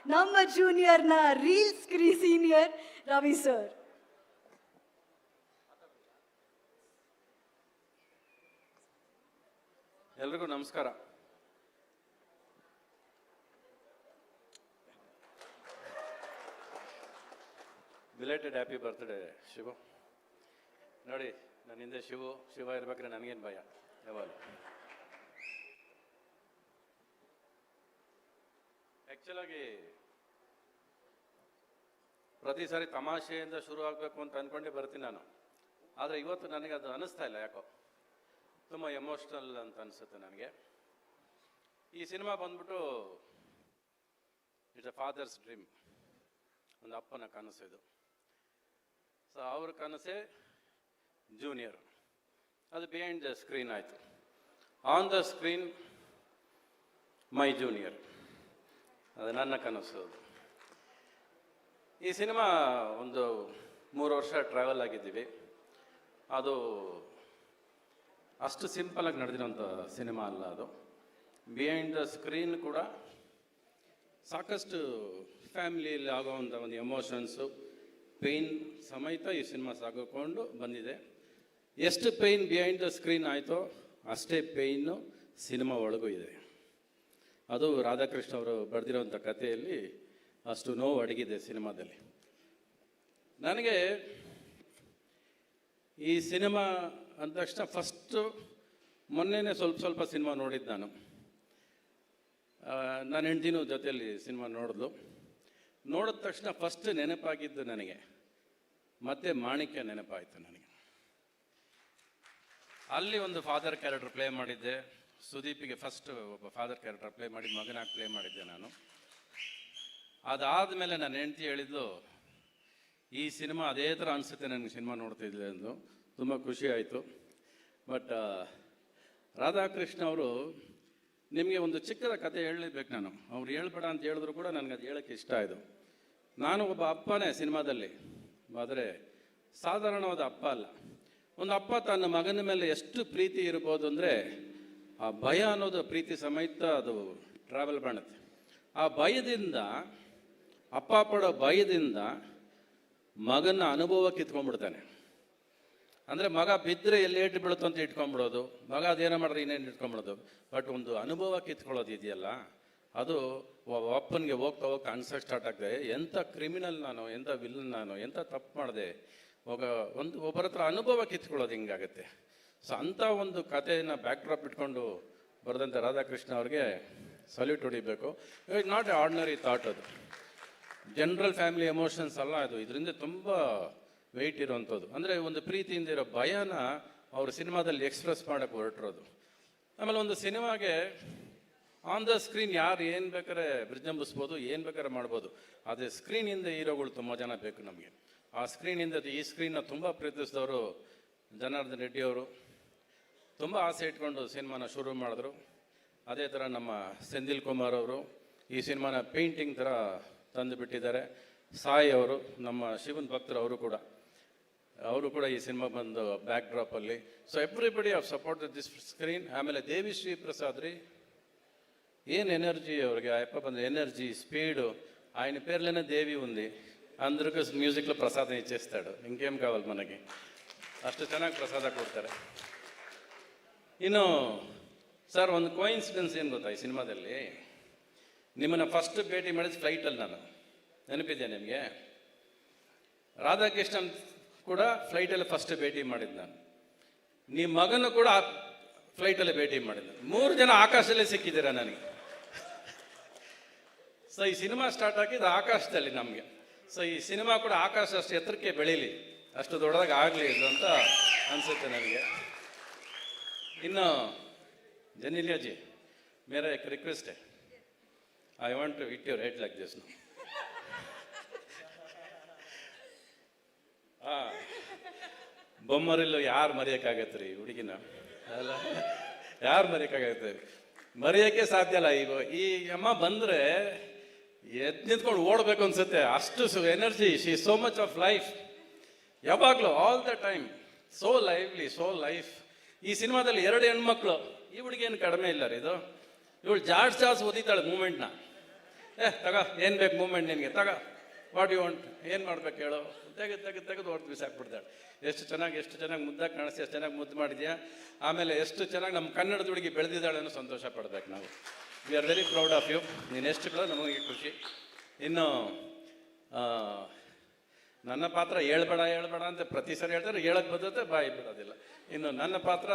ನಮ್ಮ ಜೂನಿಯರ್ನ reels senior Ravi sir. ಎಲ್ರಿಗೂ ನಮಸ್ಕಾರ. Belated happy birthday Shivu. ನೋಡಿ, ನನ್ನ ಹಿಂದೆ ಶಿವ ಇರ್ಬೇಕಾದ್ರೆ ನನಗೇನು ಭಯ ಯಾವಾಗ. ಆ್ಯಕ್ಚುಲಾಗಿ ಪ್ರತಿ ಸಾರಿ ತಮಾಷೆಯಿಂದ ಶುರು ಆಗಬೇಕು ಅಂತ ಅಂದ್ಕೊಂಡೇ ಬರ್ತೀನಿ ನಾನು. ಆದರೆ ಇವತ್ತು ನನಗೆ ಅದು ಅನ್ನಿಸ್ತಾ ಇಲ್ಲ, ಯಾಕೋ ತುಂಬ ಎಮೋಷ್ನಲ್ ಅಂತ ಅನಿಸುತ್ತೆ ನನಗೆ. ಈ ಸಿನಿಮಾ ಬಂದ್ಬಿಟ್ಟು ಇಟ್ಸ್ ಅ ಫಾದರ್ಸ್ ಡ್ರೀಮ್, ಒಂದು ಅಪ್ಪನ ಕನಸು ಇದು. ಸೊ ಅವ್ರ ಕನಸೇ ಜೂನಿಯರ್. ಅದು ಬಿಹೈಂಡ್ ದ ಸ್ಕ್ರೀನ್ ಆಯಿತು. On the screen my junior, ಅದು ನನ್ನ ಕನಸು. ಅದು ಈ ಸಿನಿಮಾ ಒಂದು 3 ವರ್ಷ ಟ್ರಾವೆಲ್ ಆಗಿದ್ದೀವಿ. ಅದು ಅಷ್ಟು ಸಿಂಪಲಾಗಿ ನಡೆದಿರೋಂಥ ಸಿನಿಮಾ ಅಲ್ಲ ಅದು. ಬಿಹೈಂಡ್ ದ ಸ್ಕ್ರೀನ್ ಕೂಡ ಸಾಕಷ್ಟು ಫ್ಯಾಮಿಲಿಯಲ್ಲಿ ಆಗೋವಂಥ ಒಂದು ಎಮೋಷನ್ಸು, ಪೇಯ್ನ್ ಸಮೇತ ಈ ಸಿನಿಮಾ ಸಾಗಿಕೊಂಡು ಬಂದಿದೆ. ಎಷ್ಟು ಪೇಯ್ನ್ ಬಿಹೈಂಡ್ ದ ಸ್ಕ್ರೀನ್ ಆಯಿತೋ ಅಷ್ಟೇ ಪೇಯ್ನು ಸಿನಿಮಾ ಒಳಗೂ ಇದೆ. ಅದು ರಾಧಾಕೃಷ್ಣ ಅವರು ಬರೆದಿರೋಂಥ ಕಥೆಯಲ್ಲಿ ಅಷ್ಟು ನೋವು ಅಡಗಿದೆ ಸಿನಿಮಾದಲ್ಲಿ. ನನಗೆ ಈ ಸಿನಿಮಾ ಅಂದ ತಕ್ಷಣ ಫಸ್ಟು ಮೊನ್ನೆನೇ ಸ್ವಲ್ಪ ಸಿನಿಮಾ ನೋಡಿದ್ದು ನಾನು. ನನ್ನ ಹೆಂಡ್ತಿನೂ ಜೊತೆಯಲ್ಲಿ ಸಿನಿಮಾ ನೋಡಿದ್ಲು. ನೋಡಿದ ತಕ್ಷಣ ಫಸ್ಟ್ ನೆನಪಾಗಿದ್ದು ನನಗೆ ಮತ್ತೆ ಮಾಣಿಕ್ಯ ನೆನಪಾಯಿತು ನನಗೆ. ಅಲ್ಲಿ ಒಂದು ಫಾದರ್ ಕ್ಯಾರೆಕ್ಟರ್ ಪ್ಲೇ ಮಾಡಿದ್ದೆ. ಸುದೀಪಿಗೆ ಫಸ್ಟ್ ಒಬ್ಬ ಫಾದರ್ ಕ್ಯಾರೆಕ್ಟರ್ ಪ್ಲೇ ಮಾಡಿ ಮಗನಾಗಿ ಪ್ಲೇ ಮಾಡಿದ್ದೆ ನಾನು. ಅದಾದಮೇಲೆ ನನ್ನ ಹೆಂಡ್ತಿ ಹೇಳಿದ್ಲು, ಈ ಸಿನಿಮಾ ಅದೇ ಥರ ಅನಿಸುತ್ತೆ ನನಗೆ ಸಿನಿಮಾ ನೋಡ್ತಿದ್ದೆ ಎಂದು. ತುಂಬ ಖುಷಿ ಆಯಿತು. ಬಟ್ ರಾಧಾಕೃಷ್ಣ ಅವರು ನಿಮಗೆ ಒಂದು ಚಿಕ್ಕದ ಕತೆ ಹೇಳಲೇಬೇಕು ನಾನು. ಅವ್ರು ಹೇಳ್ಬೇಡ ಅಂತ ಹೇಳಿದ್ರು ಕೂಡ ನನಗೆ ಅದು ಹೇಳೋಕ್ಕೆ ಇಷ್ಟ ಆಯಿತು. ನಾನು ಒಬ್ಬ ಅಪ್ಪನೇ ಸಿನಿಮಾದಲ್ಲಿ, ಆದರೆ ಸಾಧಾರಣವಾದ ಅಪ್ಪ ಅಲ್ಲ. ಒಂದು ಅಪ್ಪ ತನ್ನ ಮಗನ ಮೇಲೆ ಎಷ್ಟು ಪ್ರೀತಿ ಇರ್ಬೋದು ಅಂದರೆ, ಆ ಭಯ ಅನ್ನೋದು ಪ್ರೀತಿ ಸಮೇತ ಅದು ಟ್ರಾವೆಲ್ ಮಾಡುತ್ತೆ. ಆ ಭಯದಿಂದ, ಅಪ್ಪ ಪಡೋ ಭಯದಿಂದ ಮಗನ ಅನುಭವ ಕಿತ್ಕೊಂಡ್ಬಿಡ್ತಾನೆ. ಅಂದರೆ ಮಗ ಬಿದ್ದರೆ ಎಲ್ಲಿ ಏಟು ಬೀಳುತ್ತೋ ಅಂತ ಇಟ್ಕೊಂಡ್ಬಿಡೋದು, ಮಗ ಅದೇನೋ ಮಾಡಿದ್ರೆ ಇನ್ನೇನು ಇಟ್ಕೊಂಡ್ಬಿಡೋದು. ಬಟ್ ಒಂದು ಅನುಭವ ಕಿತ್ಕೊಳ್ಳೋದು ಇದೆಯಲ್ಲ, ಅದು ಅಪ್ಪನಿಗೆ ಹೋಗ್ತಾ ಅನ್ಸೋಕೆ ಸ್ಟಾರ್ಟ್ ಆಗ್ತದೆ. ಎಂಥ ಕ್ರಿಮಿನಲ್ ನಾನು, ಎಂಥ ವಿಲ್ಲನ್ ನಾನು, ಎಂಥ ತಪ್ಪು ಮಾಡಿದೆ, ಒಬ್ಬರ ಹತ್ರ ಅನುಭವ ಕಿತ್ಕೊಳ್ಳೋದು ಹಿಂಗಾಗತ್ತೆ. ಸೊ ಅಂಥ ಒಂದು ಕಥೆಯನ್ನು ಬ್ಯಾಕ್ಡ್ರಾಪ್ ಇಟ್ಕೊಂಡು ಬರೆದಂಥ ರಾಧಾಕೃಷ್ಣ ಅವ್ರಿಗೆ ಸಲ್ಯೂಟ್ ಹೊಡಿಬೇಕು. It not A ordinary thought. ಅದು ಜನರಲ್ ಫ್ಯಾಮಿಲಿ ಎಮೋಷನ್ಸ್ ಅಲ್ಲ ಅದು. ಇದರಿಂದ ತುಂಬ ವೆಯ್ಟ್ ಇರೋವಂಥದ್ದು. ಅಂದರೆ ಒಂದು ಪ್ರೀತಿಯಿಂದ ಇರೋ ಭಯನ ಅವರು ಸಿನಿಮಾದಲ್ಲಿ ಎಕ್ಸ್ಪ್ರೆಸ್ ಮಾಡೋಕ್ಕೆ ಹೊರಟಿರೋದು. ಆಮೇಲೆ ಒಂದು ಸಿನಿಮಾಗೆ ಆನ್ ದ ಸ್ಕ್ರೀನ್ ಯಾರು ಏನು ಬೇಕಾದ್ರೆ ವಿಜೃಂಭಿಸ್ಬೋದು, ಏನು ಬೇಕಾದ್ರೆ ಮಾಡ್ಬೋದು. ಆದರೆ ಸ್ಕ್ರೀನಿಂದ ಹೀರೋಗಳು ತುಂಬ ಜನ ಬೇಕು ನಮಗೆ. ಆ ಸ್ಕ್ರೀನಿಂದ ಈ ಸ್ಕ್ರೀನ್ನ ತುಂಬ ಪ್ರೀತಿಸಿದವರು ಜನಾರ್ದನ್ ರೆಡ್ಡಿ ಅವರು ತುಂಬ ಆಸೆ ಇಟ್ಕೊಂಡು ಸಿನಿಮಾನ ಶುರು ಮಾಡಿದ್ರು. ಅದೇ ಥರ ನಮ್ಮ ಸೆಂದಿಲ್ ಕುಮಾರ್ ಅವರು ಈ ಸಿನಿಮಾನ ಪೇಂಟಿಂಗ್ ಥರ ತಂದು ಬಿಟ್ಟಿದ್ದಾರೆ. ಸಾಯಿ ಅವರು, ನಮ್ಮ ಶಿವನ್ ಭಕ್ತರು, ಅವರು ಕೂಡ ಈ ಸಿನಿಮಾ ಬಂದು ಬ್ಯಾಕ್ ಡ್ರಾಪಲ್ಲಿ. So everybody of supported this screen. ಆಮೇಲೆ ದೇವಿ ಶ್ರೀ ಪ್ರಸಾದ್ ರೀ, ಏನು ఎనర్జీ ಅವ್ರಿಗೆ. అయ్యప్ప ಬಂದ ఎనర్జీ, స్పీడు, ఆయన పేర్లోనే దేవి ఉంది. అందరికీ మ్యూజిక్లో ప్రసాదం ఇచ్చేస్తాడు. ఇంకేం కావాలి మనకి, ಅಷ್ಟು ಚೆನ್ನಾಗಿ ಪ್ರಸಾದ ಕೊಡ್ತಾರೆ. ಇನ್ನು ಸರ್, ಒಂದು ಕೋಇನ್ಸಿಡೆನ್ಸ್ ಏನು ಗೊತ್ತಾ, ಈ ಸಿನಿಮಾದಲ್ಲಿ ನಿಮ್ಮನ್ನು ಫಸ್ಟ್ ಭೇಟಿ ಮಾಡಿದ ಫ್ಲೈಟಲ್ಲಿ ನಾನು. ನೆನಪಿದೆ ನಿಮಗೆ? ರಾಧಾಕೃಷ್ಣನ್ ಕೂಡ ಫ್ಲೈಟಲ್ಲಿ ಫಸ್ಟ್ ಭೇಟಿ ಮಾಡಿದ್ದು ನಾನು. ನಿಮ್ಮ ಮಗನು ಕೂಡ ಫ್ಲೈಟಲ್ಲಿ ಭೇಟಿ ಮಾಡಿದ್ದು. 3 ಜನ ಆಕಾಶದಲ್ಲೇ ಸಿಕ್ಕಿದ್ದೀರ ನನಗೆ. ಸೊ ಈ ಸಿನಿಮಾ ಸ್ಟಾರ್ಟ್ ಆಗಿದ್ದು ಆಕಾಶದಲ್ಲಿ ನಮಗೆ. ಸೊ ಈ ಸಿನಿಮಾ ಕೂಡ ಆಕಾಶ ಅಷ್ಟು ಎತ್ತರಕ್ಕೆ ಬೆಳೀಲಿ, ಅಷ್ಟು ದೊಡ್ಡದಾಗಿ ಆಗಲಿ ಇದು ಅಂತ ಅನಿಸುತ್ತೆ ನನಗೆ. ಇನ್ನು ಜನಿಲಿಯಾಜಿ, ಮೇರಾ एक रिक्वेस्ट है, I want to hit your head like this now. ಬೊಮ್ಮರಿಲ್ಲೂ ಯಾರು ಮರೆಯೋಕ್ಕಾಗತ್ತೆ ರೀ ಹುಡುಗಿನ? ಅಲ್ಲ, ಯಾರು ಮರೆಯೋಕ್ಕಾಗತ್ತೆ? ಮರೆಯೋಕ್ಕೆ ಸಾಧ್ಯ ಅಲ್ಲ. ಈಗ ಈ ಅಮ್ಮ ಬಂದರೆ ಎದ್ದು ನಿಂತ್ಕೊಂಡು ಓಡಬೇಕು ಅನ್ಸುತ್ತೆ. ಅಷ್ಟು energy, she so much of life. ಯಾವಾಗಲೂ all the time so lively, so life. ಈ ಸಿನಿಮಾದಲ್ಲಿ 2 ಹೆಣ್ಮಕ್ಳು. ಈ ಹುಡುಗಿ ಏನು ಕಡಿಮೆ ಇಲ್ಲ ರೀ ಇದು. ಇವಳು ಜಾಡ್ಸ್ ಓದಿತಾಳೆ ಮೂಮೆಂಟ್ನ. ತಗ ಏನು ಬೇಕು ಮೂಮೆಂಟ್ ನಿನಗೆ ತಗ ವಾಟ್ ಯು ವಾಂಟ್ ಏನು ಮಾಡ್ಬೇಕು ಹೇಳು ತೆಗೆದು ಹೊರತು ಬಿಸಾಕ್ಬಿಡ್ತಾಳೆ. ಎಷ್ಟು ಚೆನ್ನಾಗಿ ಮುದ್ದಾಗಿ ಕಾಣಿಸಿ ಎಷ್ಟು ಚೆನ್ನಾಗಿ ಮುದ್ದು ಮಾಡಿದ್ಯಾ, ಆಮೇಲೆ ಎಷ್ಟು ಚೆನ್ನಾಗಿ ನಮ್ಮ ಕನ್ನಡದ ಹುಡುಗಿ ಬೆಳೆದಿದ್ದಾಳೆ ಅನ್ನೋ ಸಂತೋಷ ಪಡ್ಬೇಕು ನಾವು. We are very proud of you. ನೀನು ಎಷ್ಟು ಕೂಡ ನಮಗೆ ಖುಷಿ. ಇನ್ನು ನನ್ನ ಪಾತ್ರ ಹೇಳ್ಬೇಡ ಅಂತ ಪ್ರತಿ ಸರಿ ಹೇಳ್ತಾರೆ, ಹೇಳಕ್ಕೆ ಬರ್ತದೆ ಬಾಯಿ ಬಿಡೋದಿಲ್ಲ. ಇನ್ನು ನನ್ನ ಪಾತ್ರ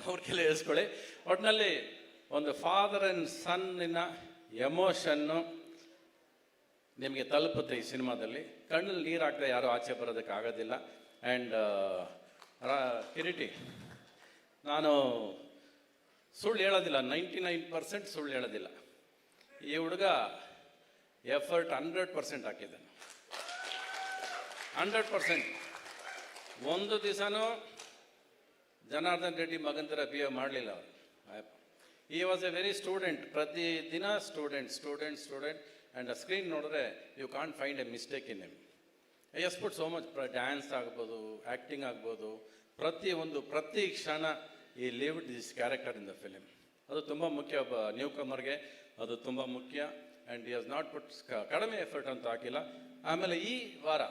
ಅವ್ರಿಗೆಲ್ಲ ಹೇಳ್ಸ್ಕೊಳ್ಳಿ. ಒಟ್ಟಿನಲ್ಲಿ ಒಂದು ಫಾದರ್ ಆ್ಯಂಡ್ ಸನ್ನಿನ ಎಮೋಷನ್ನು ನಿಮಗೆ ತಲುಪುತ್ತೆ ಈ ಸಿನಿಮಾದಲ್ಲಿ. ಕಣ್ಣಲ್ಲಿ ನೀರು ಹಾಕದೆ ಯಾರೂ ಆಚೆ ಬರೋದಕ್ಕೆ ಆಗೋದಿಲ್ಲ. ಆ್ಯಂಡ್ ಕಿರೀಟಿ, ನಾನು ಸುಳ್ಳು ಹೇಳೋದಿಲ್ಲ, 99% ಸುಳ್ಳು ಹೇಳೋದಿಲ್ಲ. ಈ ಹುಡುಗ ಎಫರ್ಟ್ 100% ಹಾಕಿದ್ದಾನೆ, 100%. ಒಂದು ದಿವಸನೂ ಜನಾರ್ದನ್ ರೆಡ್ಡಿ ಮಗನ ಥರ ಬಿಹೇವ್ ಮಾಡಲಿಲ್ಲ ಅವರು. ಈ ವಾಸ್ ಎ ವೆರಿ ಸ್ಟೂಡೆಂಟ್, ಪ್ರತಿ ದಿನ ಸ್ಟೂಡೆಂಟ್. ಆ್ಯಂಡ್ ಆ ಸ್ಕ್ರೀನ್ ನೋಡಿದ್ರೆ you can't find a mistake in him. As put so much. Dance ಆಗ್ಬೋದು, ಆ್ಯಕ್ಟಿಂಗ್ ಆಗ್ಬೋದು, ಪ್ರತಿ ಕ್ಷಣ ಈ lived this character in the film. ಅದು ತುಂಬ ಮುಖ್ಯ. ಒಬ್ಬ ನ್ಯೂ ಕಮರ್ಗೆ ಅದು ತುಂಬ ಮುಖ್ಯ. ಆ್ಯಂಡ್ ಹಿ ಹಸ್ ನಾಟ್ ಪುಟ್ ಕಡಿಮೆ ಎಫರ್ಟ್ ಅಂತ ಹಾಕಿಲ್ಲ. ಆಮೇಲೆ ಈ ವಾರ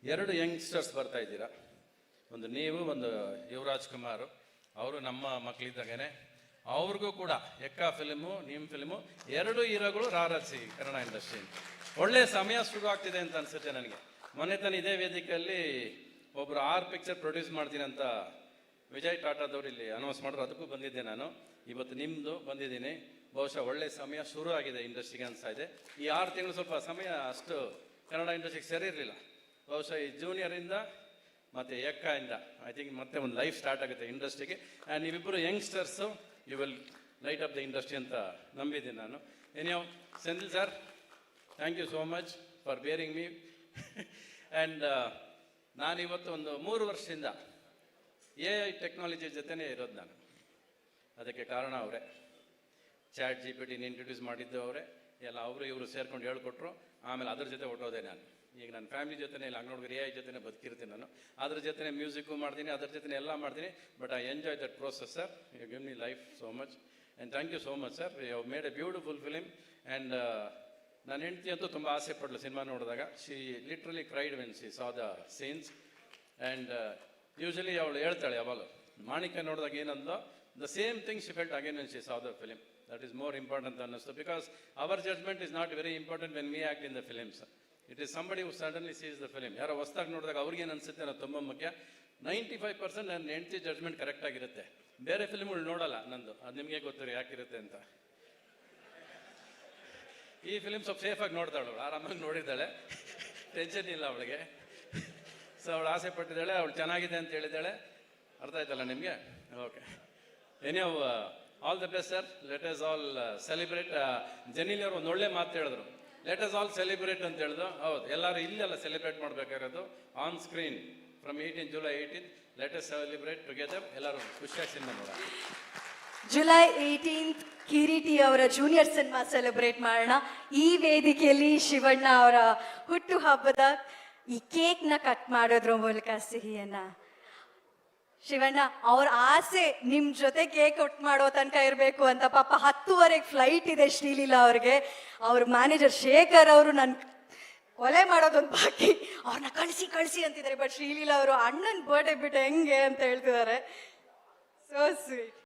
2 ಯಂಗ್ಸ್ಟರ್ಸ್ ಬರ್ತಾ ಇದ್ದೀರಾ. ಒಂದು ನೀವು, ಒಂದು ಯುವರಾಜ್ ಕುಮಾರ್. ಅವರು ನಮ್ಮ ಮಕ್ಕಳಿದ್ದಾಗೇನೆ. ಅವ್ರಿಗೂ ಕೂಡ ಎಕ್ಕ ಫಿಲಿಮು, ನಿಮ್ಮ ಫಿಲಿಮು, 2 ಹೀರೋಗಳು ರಾರಾಜಿಸಿ ಕನ್ನಡ ಇಂಡಸ್ಟ್ರಿ. ಒಳ್ಳೆ ಸಮಯ ಶುರು ಆಗ್ತಿದೆ ಅಂತ ಅನ್ಸುತ್ತೆ ನನಗೆ. ಮೊನ್ನೆ ತಾನು ಇದೇ ವೇದಿಕೆಯಲ್ಲಿ ಒಬ್ಬರು 6 ಪಿಕ್ಚರ್ ಪ್ರೊಡ್ಯೂಸ್ ಮಾಡ್ತೀನಿ ಅಂತ ವಿಜಯ್ ಟಾಟಾದವ್ರು ಇಲ್ಲಿ ಅನೌನ್ಸ್ ಮಾಡಿದ್ರು. ಅದಕ್ಕೂ ಬಂದಿದ್ದೆ ನಾನು. ಇವತ್ತು ನಿಮ್ಮದು ಬಂದಿದ್ದೀನಿ. ಬಹುಶಃ ಒಳ್ಳೆ ಸಮಯ ಶುರು ಆಗಿದೆ ಇಂಡಸ್ಟ್ರಿಗೆ ಅನಿಸ್ತಾ ಇದೆ. ಈ 6 ತಿಂಗಳು ಸ್ವಲ್ಪ ಸಮಯ ಅಷ್ಟು ಕನ್ನಡ ಇಂಡಸ್ಟ್ರಿಗೆ ಸರಿ ಇರಲಿಲ್ಲ. ಬಹುಶಃ ಈ ಜೂನಿಯರಿಂದ ಮತ್ತು ಎಕ್ಕಾಯಿಂದ ಐ ಥಿಂಕ್ ಮತ್ತೆ ಒಂದು ಲೈಫ್ ಸ್ಟಾರ್ಟ್ ಆಗುತ್ತೆ ಇಂಡಸ್ಟ್ರಿಗೆ. ಆ್ಯಂಡ್ ನೀವಿಬ್ಬರು youngsters, you will light up the industry ಅಂತ ನಂಬಿದ್ದೀನಿ ನಾನು. ಏನ್ಯೋ Senthil sir, thank you so much for bearing me. And ನಾನಿವತ್ತು ಒಂದು 3 ವರ್ಷದಿಂದ AI ಟೆಕ್ನಾಲಜಿ ಜೊತೆನೇ ಇರೋದು ನಾನು. ಅದಕ್ಕೆ ಕಾರಣ ಅವರೇ. ಚಾಟ್ GPT ಇಂಟ್ರೊಡ್ಯೂಸ್ ಮಾಡಿದ್ದು ಅವರೇ. ಎಲ್ಲ ಇವರು ಸೇರ್ಕೊಂಡು ಹೇಳ್ಕೊಟ್ರು. ಆಮೇಲೆ ಅದ್ರ ಜೊತೆ ಹೊಟ್ಟೋದೆ ನಾನು. ಈಗ ನನ್ನ ಫ್ಯಾಮಿಲಿ ಜೊತೆನೇ ಇಲ್ಲ, ಅಂಗನೋಡಿಗೆ AI ಜೊತೆ ಬದುಕಿರ್ತೀನಿ ನಾನು. ಅದ್ರ ಜೊತೆ ಮ್ಯೂಸಿಕ್ಕು ಮಾಡ್ತೀನಿ, ಅದ್ರ ಜೊತೆ ಎಲ್ಲ ಮಾಡ್ತೀನಿ. But I enjoy that process sir. You give me life so much and thank you so much sir. You have made a beautiful film. And ನನ್ನ ಹೆಂಡತಿ ಅಂತೂ ತುಂಬ ಆಸೆ ಪಡಲು ಸಿನಿಮಾ ನೋಡಿದಾಗ. She literally cried when she saw the scenes. And usually ಅವಳು ಹೇಳ್ತಾಳೆ ಯಾವಾಗ ಮಾಣಿಕ ನೋಡಿದಾಗ ಏನಂದೋ, the same thing she felt again when she saw the film. That is more important ಅನ್ನಿಸ್ತು. Because our judgment is not very important when we act in the films. It is somebody who suddenly sees the film. ಯಾರೋ ಹೊಸ್ದಾಗಿ ನೋಡಿದಾಗ ಅವ್ರಿಗೇನು ಅನಿಸುತ್ತೆ ಅನ್ನೋದು ತುಂಬ ಮುಖ್ಯ. 95% ನನ್ನ ಹೆಂಡತಿ ಜಡ್ಜ್ಮೆಂಟ್ ಕರೆಕ್ಟ್ ಆಗಿರುತ್ತೆ. ಬೇರೆ ಫಿಲ್ಮ್ಗಳು ನೋಡಲ್ಲ ನಂದು. ಅದು ನಿಮಗೆ ಗೊತ್ತಿರೋ ಯಾಕಿರುತ್ತೆ ಅಂತ. ಈ ಫಿಲಿಮ್ ಸ್ವಲ್ಪ ಸೇಫಾಗಿ ನೋಡ್ತಾಳು, ಆರಾಮಾಗಿ ನೋಡಿದ್ದಾಳೆ, ಟೆನ್ಷನ್ ಇಲ್ಲ ಅವಳಿಗೆ. ಸೊ ಅವಳು ಆಸೆ ಪಟ್ಟಿದ್ದಾಳೆ, ಅವಳು ಚೆನ್ನಾಗಿದೆ ಅಂತ ಹೇಳಿದ್ದಾಳೆ. ಅರ್ಥ ಆಯ್ತಲ್ಲ ನಿಮಗೆ? ಓಕೆ. ಎನಿಯೋ all the best sir. Let us all celebrate. Genelia ಅವರು ಒಂದು ಒಳ್ಳೆ ಮಾತು ಹೇಳಿದ್ರು, ಲೆಟ್ ಅಸ್ ಆಲ್ ಸೆಲಿಬ್ರೇಟ್ ಅಂತ ಹೇಳಿದ್ರು. ಹೌದು, ಎಲ್ಲರೂ ಇಲ್ಲೆಲ್ಲ ಸೆಲಿಬ್ರೇಟ್ ಮಾಡಬೇಕಾಗಿರೋದು on screen from 18 July 18. Let us celebrate together. ಎಲ್ಲರೂ ಖುಷಿಯಾಗಿ ಸಿನಿಮಾ ನೋಡೋಣ. ಜುಲೈ 18 ಕಿರೀಟಿ ಅವರ ಜೂನಿಯರ್ ಸಿನಿಮಾ ಸೆಲೆಬ್ರೇಟ್ ಮಾಡೋಣ. ಈ ವೇದಿಕೆಯಲ್ಲಿ ಶಿವಣ್ಣ ಅವರ ಹುಟ್ಟು ಹಬ್ಬದ ಈ ಕೇಕ್ನ ಕಟ್ ಮಾಡೋದ್ರ ಮೂಲಕ ಸಿಹಿಯನ್ನ. ಶಿವಣ್ಣ ಅವ್ರ ಆಸೆ ನಿಮ್ ಜೊತೆ ಕೇಕ್ ಕಟ್ ಮಾಡೋ ತನಕ ಇರಬೇಕು ಅಂತ. ಪಾಪ 10:30 ಫ್ಲೈಟ್ ಇದೆ ಶ್ರೀಲೀಲಾ ಅವ್ರಿಗೆ. ಅವ್ರ ಮ್ಯಾನೇಜರ್ ಶೇಖರ್ ಅವರು ನನ್ ಕೊಲೆ ಮಾಡೋದೊಂದು ಬಾಕಿ, ಅವ್ರನ್ನ ಕಳಿಸಿ ಅಂತಿದ್ದಾರೆ. ಬಟ್ ಶ್ರೀಲೀಲಾ ಅವರು ಅಣ್ಣನ ಬರ್ಡೇ ಬಿಟ್ಟು ಹೆಂಗೆ ಅಂತ ಹೇಳ್ತಿದ್ದಾರೆ. So sweet.